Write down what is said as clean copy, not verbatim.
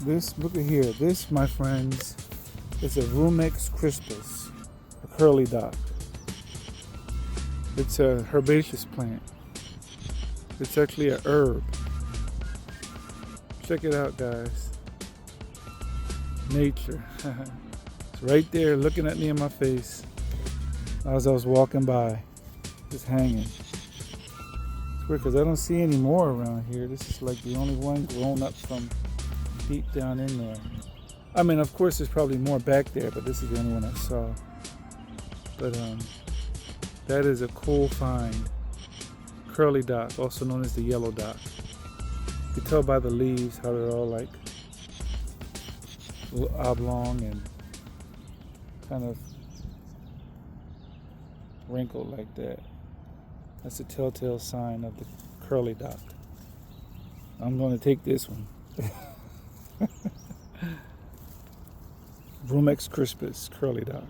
This, look at here. This, my friends, is a Rumex Crispus, a curly dock. It's a herbaceous plant. It's actually a herb. Check it out, guys. Nature. It's right there looking at me in my face as I was walking by, just hanging. It's weird because I don't see any more around here. This is like the only one grown up from deep down in there. I mean, of course, there's probably more back there, but this is the only one I saw. But that is a cool find. Curly dock, also known as the yellow dock. You can tell by the leaves how they're all like oblong and kind of wrinkled like that. That's a telltale sign of the curly dock. I'm going to take this one. Rumex Crispus, curly dock.